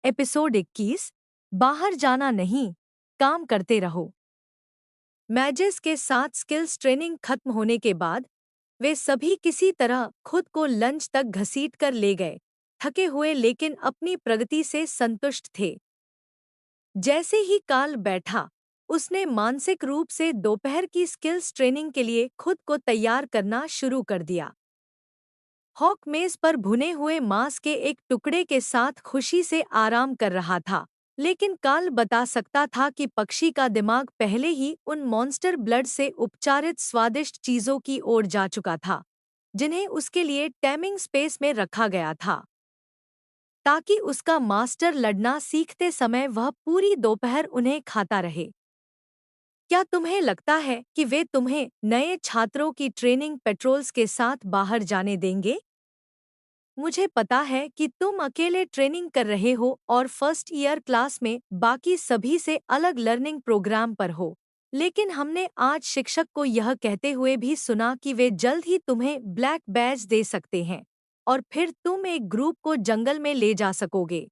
Episode 21। बाहर जाना नहीं, काम करते रहो। मैजेस के साथ स्किल्स ट्रेनिंग खत्म होने के बाद वे सभी किसी तरह खुद को लंच तक घसीट कर ले गए, थके हुए लेकिन अपनी प्रगति से संतुष्ट थे। जैसे ही काल बैठा, उसने मानसिक रूप से दोपहर की स्किल्स ट्रेनिंग के लिए खुद को तैयार करना शुरू कर दिया। हॉक मेज पर भुने हुए मांस के एक टुकड़े के साथ खुशी से आराम कर रहा था, लेकिन काल बता सकता था कि पक्षी का दिमाग पहले ही उन मॉन्स्टर ब्लड से उपचारित स्वादिष्ट चीजों की ओर जा चुका था, जिन्हें उसके लिए टैमिंग स्पेस में रखा गया था, ताकि उसका मास्टर लड़ना सीखते समय वह पूरी दोपहर उन्हें खाता रहे। क्या तुम्हें लगता है कि वे तुम्हें नए छात्रों की ट्रेनिंग पेट्रोल्स के साथ बाहर जाने देंगे? मुझे पता है कि तुम अकेले ट्रेनिंग कर रहे हो और फर्स्ट ईयर क्लास में बाकी सभी से अलग लर्निंग प्रोग्राम पर हो, लेकिन हमने आज शिक्षक को यह कहते हुए भी सुना कि वे जल्द ही तुम्हें ब्लैक बैज दे सकते हैं और फिर तुम एक ग्रुप को जंगल में ले जा सकोगे।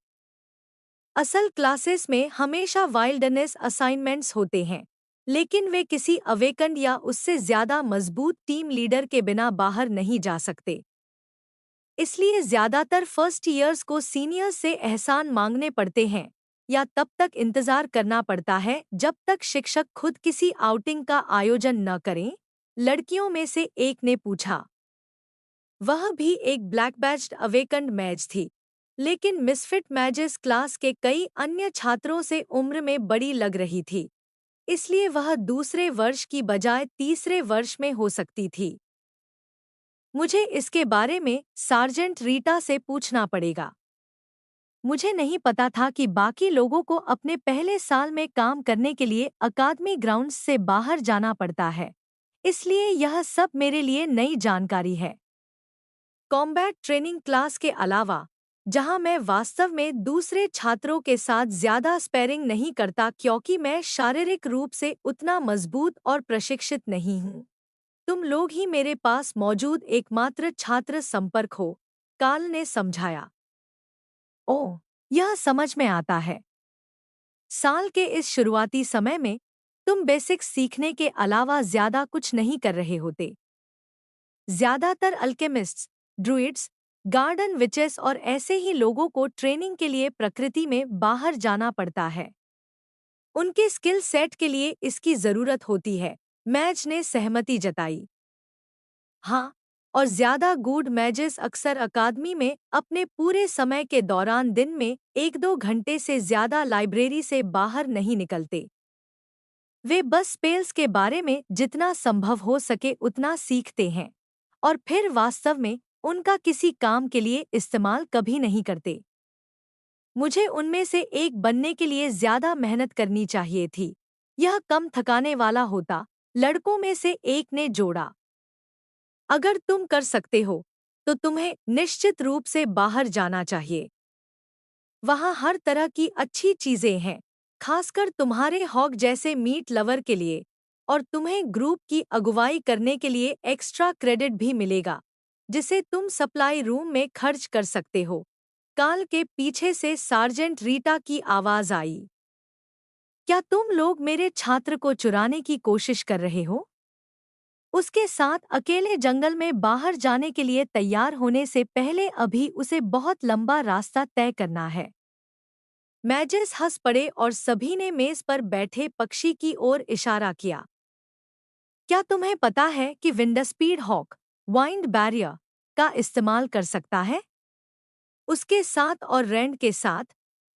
असल क्लासेस में हमेशा वाइल्डनेस असाइनमेंट्स होते हैं, लेकिन वे किसी अवेकंड या उससे ज्यादा मजबूत टीम लीडर के बिना बाहर नहीं जा सकते। इसलिए ज्यादातर फर्स्ट ईयर्स को सीनियर्स से एहसान मांगने पड़ते हैं या तब तक इंतजार करना पड़ता है जब तक शिक्षक खुद किसी आउटिंग का आयोजन न करें। लड़कियों में से एक ने पूछा। वह भी एक ब्लैक बैज्ड अवेकंड मैज थी, लेकिन मिसफिट मैजेस क्लास के कई अन्य छात्रों से उम्र में बड़ी लग रही थी, इसलिए वह दूसरे वर्ष की बजाय तीसरे वर्ष में हो सकती थी। मुझे इसके बारे में सार्जेंट रीटा से पूछना पड़ेगा। मुझे नहीं पता था कि बाकी लोगों को अपने पहले साल में काम करने के लिए अकादमी ग्राउंड्स से बाहर जाना पड़ता है, इसलिए यह सब मेरे लिए नई जानकारी है। कॉम्बैट ट्रेनिंग क्लास के अलावा, जहां मैं वास्तव में दूसरे छात्रों के साथ ज्यादा स्पैरिंग नहीं करता क्योंकि मैं शारीरिक रूप से उतना मजबूत और प्रशिक्षित नहीं हूं, तुम लोग ही मेरे पास मौजूद एकमात्र छात्र संपर्क हो, काल ने समझाया। ओह, यह समझ में आता है। साल के इस शुरुआती समय में तुम बेसिक्स सीखने के अलावा ज्यादा कुछ नहीं कर रहे होते। ज्यादातर अल्केमिस्ट्स, ड्रुइड्स, गार्डन विचेस और ऐसे ही लोगों को ट्रेनिंग के लिए प्रकृति में बाहर जाना पड़ता है। उनके स्किल सेट के लिए इसकी जरूरत होती है, मैच ने सहमति जताई। हाँ, और ज्यादा गुड मैजेस अक्सर अकादमी में अपने पूरे समय के दौरान दिन में 1-2 घंटे से ज्यादा लाइब्रेरी से बाहर नहीं निकलते। वे बस स्पेल्स के बारे में जितना संभव हो सके उतना सीखते हैं और फिर वास्तव में उनका किसी काम के लिए इस्तेमाल कभी नहीं करते। मुझे उनमें से एक बनने के लिए ज्यादा मेहनत करनी चाहिए थी। यह कम थकाने वाला होता, लड़कों में से एक ने जोड़ा। अगर तुम कर सकते हो, तो तुम्हें निश्चित रूप से बाहर जाना चाहिए। वहाँ हर तरह की अच्छी चीजें हैं, खासकर तुम्हारे हॉग जैसे मीट लवर के लिए, और तुम्हें ग्रुप की अगुवाई करने के लिए एक्स्ट्रा क्रेडिट भी मिलेगा, जिसे तुम सप्लाई रूम में खर्च कर सकते हो। काल के पीछे से सार्जेंट रीटा की आवाज आई। क्या तुम लोग मेरे छात्र को चुराने की कोशिश कर रहे हो? उसके साथ अकेले जंगल में बाहर जाने के लिए तैयार होने से पहले अभी उसे बहुत लंबा रास्ता तय करना है। मैजेस हंस पड़े और सभी ने मेज पर बैठे पक्षी की ओर इशारा किया। क्या तुम्हें पता है कि विंडस्पीड हॉक वाइंड बैरियर का इस्तेमाल कर सकता है? उसके साथ और रैंड के साथ,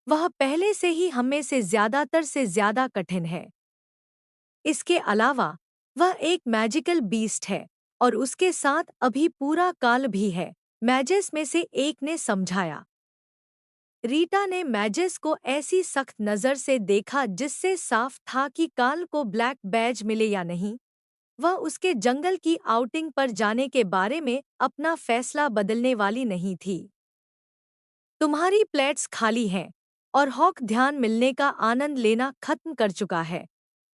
वह पहले से ही हमें से ज्यादा कठिन है। इसके अलावा, वह एक मैजिकल बीस्ट है और उसके साथ अभी पूरा काल भी है, मैजेस में से एक ने समझाया। रीटा ने मैजेस को ऐसी सख्त नजर से देखा जिससे साफ था कि काल को ब्लैक बैज मिले या नहीं, वह उसके जंगल की आउटिंग पर जाने के बारे में अपना फैसला बदलने वाली नहीं थी। तुम्हारी प्लेट्स खाली हैं और हॉक ध्यान मिलने का आनंद लेना खत्म कर चुका है,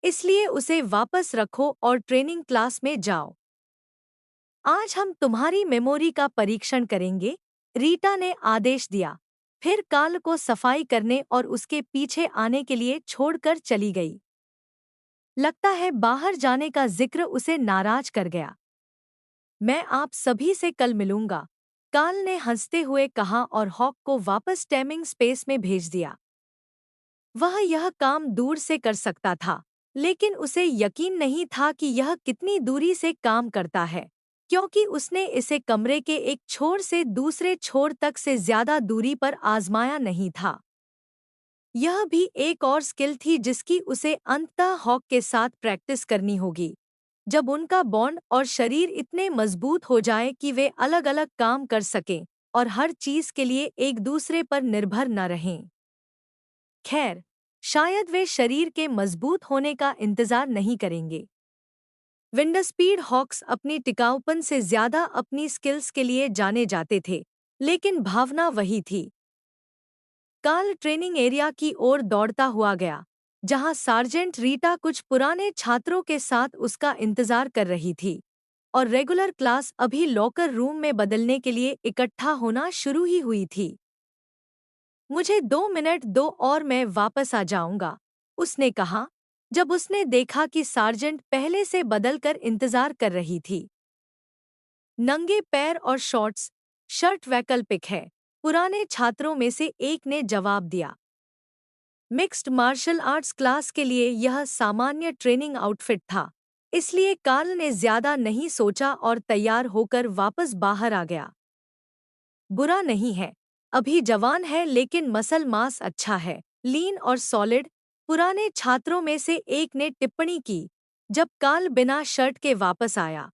इसलिए उसे वापस रखो और ट्रेनिंग क्लास में जाओ। आज हम तुम्हारी मेमोरी का परीक्षण करेंगे, रीटा ने आदेश दिया। फिर काल को सफाई करने और उसके पीछे आने के लिए छोड़कर चली गई। लगता है बाहर जाने का जिक्र उसे नाराज कर गया। मैं आप सभी से कल मिलूंगा, काल ने हंसते हुए कहा और हॉक को वापस टाइमिंग स्पेस में भेज दिया। वह यह काम दूर से कर सकता था, लेकिन उसे यकीन नहीं था कि यह कितनी दूरी से काम करता है, क्योंकि उसने इसे कमरे के एक छोर से दूसरे छोर तक से ज्यादा दूरी पर आजमाया नहीं था। यह भी एक और स्किल थी जिसकी उसे अंततः हॉक के साथ प्रैक्टिस करनी होगी, जब उनका बॉन्ड और शरीर इतने मजबूत हो जाए कि वे अलग अलग काम कर सकें और हर चीज के लिए एक दूसरे पर निर्भर न रहें। खैर, शायद वे शरीर के मजबूत होने का इंतजार नहीं करेंगे। विंडस्पीड हॉक्स अपनी टिकाऊपन से ज्यादा अपनी स्किल्स के लिए जाने जाते थे, लेकिन भावना वही थी। काल ट्रेनिंग एरिया की ओर दौड़ता हुआ गया, जहां सार्जेंट रीटा कुछ पुराने छात्रों के साथ उसका इंतजार कर रही थी, और रेगुलर क्लास अभी लॉकर रूम में बदलने के लिए इकट्ठा होना शुरू ही हुई थी। मुझे 2 मिनट दो और मैं वापस आ जाऊंगा, उसने कहा, जब उसने देखा कि सार्जेंट पहले से बदलकर इंतजार कर रही थी। नंगे पैर और शॉर्ट्स, शर्ट वैकल्पिक है, पुराने छात्रों में से एक ने जवाब दिया। मिक्स्ड मार्शल आर्ट्स क्लास के लिए यह सामान्य ट्रेनिंग आउटफिट था, इसलिए कार्ल ने ज्यादा नहीं सोचा और तैयार होकर वापस बाहर आ गया। बुरा नहीं है, अभी जवान है लेकिन मसल मास अच्छा है, लीन और सॉलिड, पुराने छात्रों में से एक ने टिप्पणी की, जब कार्ल बिना शर्ट के वापस आया।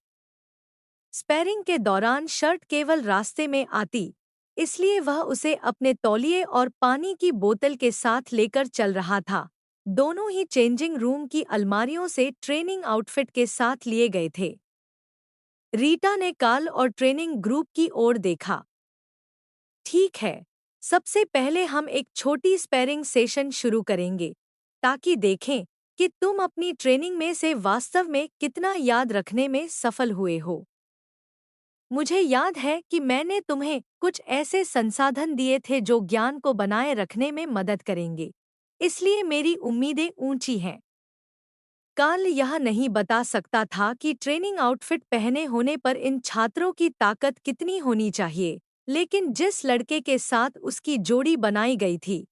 स्पैरिंग के दौरान शर्ट केवल रास्ते में आती, इसलिए वह उसे अपने तौलिए और पानी की बोतल के साथ लेकर चल रहा था। दोनों ही चेंजिंग रूम की अलमारियों से ट्रेनिंग आउटफिट के साथ लिए गए थे। रीटा ने कार्ल और ट्रेनिंग ग्रुप की ओर देखा। ठीक है, सबसे पहले हम एक छोटी स्पैरिंग सेशन शुरू करेंगे, ताकि देखें कि तुम अपनी ट्रेनिंग में से वास्तव में कितना याद रखने में सफल हुए हो। मुझे याद है कि मैंने तुम्हें कुछ ऐसे संसाधन दिए थे जो ज्ञान को बनाए रखने में मदद करेंगे, इसलिए मेरी उम्मीदें ऊंची हैं। कार्ल यह नहीं बता सकता था कि ट्रेनिंग आउटफिट पहने होने पर इन छात्रों की ताकत कितनी होनी चाहिए, लेकिन जिस लड़के के साथ उसकी जोड़ी बनाई गई थी,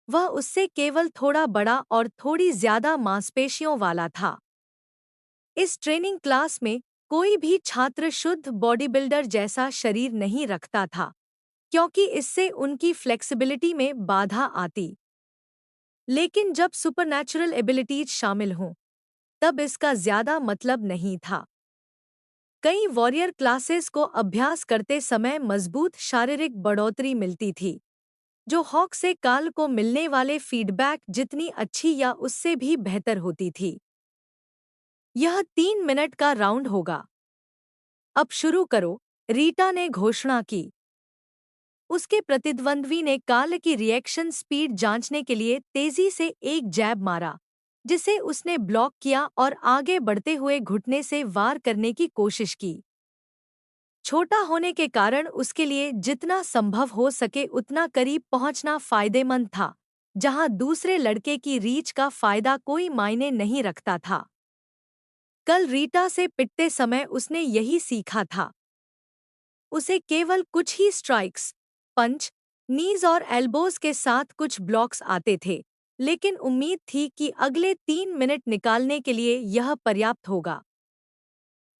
वह उससे केवल थोड़ा बड़ा और थोड़ी ज्यादा मांसपेशियों वाला था। इस ट्रेनिंग क्लास में कोई भी छात्र शुद्ध बॉडी बिल्डर जैसा शरीर नहीं रखता था, क्योंकि इससे उनकी फ्लेक्सिबिलिटी में बाधा आती। लेकिन जब सुपरनैचुरल एबिलिटीज शामिल हों, तब इसका ज्यादा मतलब नहीं था। कई वॉरियर क्लासेस को अभ्यास करते समय मजबूत शारीरिक बढ़ोतरी मिलती थी, जो हॉक से काल को मिलने वाले फीडबैक जितनी अच्छी या उससे भी बेहतर होती थी। यह 3 मिनट का राउंड होगा। अब शुरू करो, रीटा ने घोषणा की। उसके प्रतिद्वंद्वी ने काल की रिएक्शन स्पीड जांचने के लिए तेजी से एक जैब मारा, जिसे उसने ब्लॉक किया और आगे बढ़ते हुए घुटने से वार करने की कोशिश की। छोटा होने के कारण उसके लिए जितना संभव हो सके उतना करीब पहुंचना फायदेमंद था, जहां दूसरे लड़के की रीच का फायदा कोई मायने नहीं रखता था। कल रीटा से पिटते समय उसने यही सीखा था। उसे केवल कुछ ही स्ट्राइक्स, पंच, नीज और एल्बोज के साथ कुछ ब्लॉक्स आते थे, लेकिन उम्मीद थी कि अगले 3 मिनट निकालने के लिए यह पर्याप्त होगा।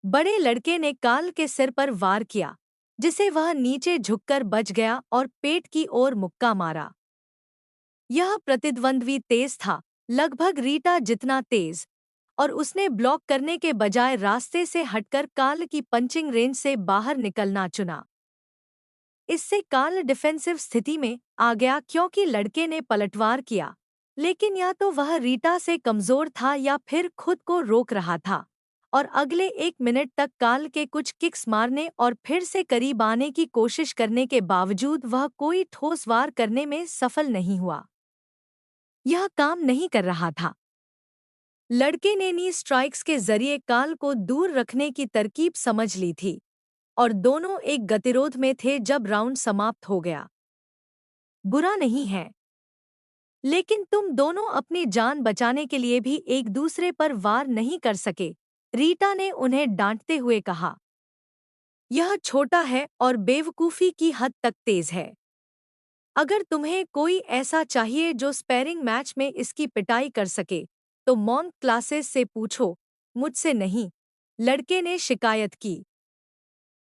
बड़े लड़के ने काल के सिर पर वार किया, जिसे वह नीचे झुककर बच गया और पेट की ओर मुक्का मारा। यह प्रतिद्वंद्वी तेज था, लगभग रीटा जितना तेज, और उसने ब्लॉक करने के बजाय रास्ते से हटकर काल की पंचिंग रेंज से बाहर निकलना चुना। इससे काल डिफेंसिव स्थिति में आ गया क्योंकि लड़के ने पलटवार किया, लेकिन या तो वह रीटा से कमजोर था या फिर खुद को रोक रहा था, और अगले 1 मिनट तक काल के कुछ किक्स मारने और फिर से करीब आने की कोशिश करने के बावजूद वह कोई ठोस वार करने में सफल नहीं हुआ। यह काम नहीं कर रहा था। लड़के ने नी स्ट्राइक्स के जरिए काल को दूर रखने की तरकीब समझ ली थी, और दोनों एक गतिरोध में थे जब राउंड समाप्त हो गया। बुरा नहीं है, लेकिन तुम दोनों अपनी जान बचाने के लिए भी एक दूसरे पर वार नहीं कर सके, रीटा ने उन्हें डांटते हुए कहा। यह छोटा है और बेवकूफ़ी की हद तक तेज है। अगर तुम्हें कोई ऐसा चाहिए जो स्पैरिंग मैच में इसकी पिटाई कर सके, तो मॉन्क क्लासेस से पूछो, मुझसे नहीं, लड़के ने शिकायत की।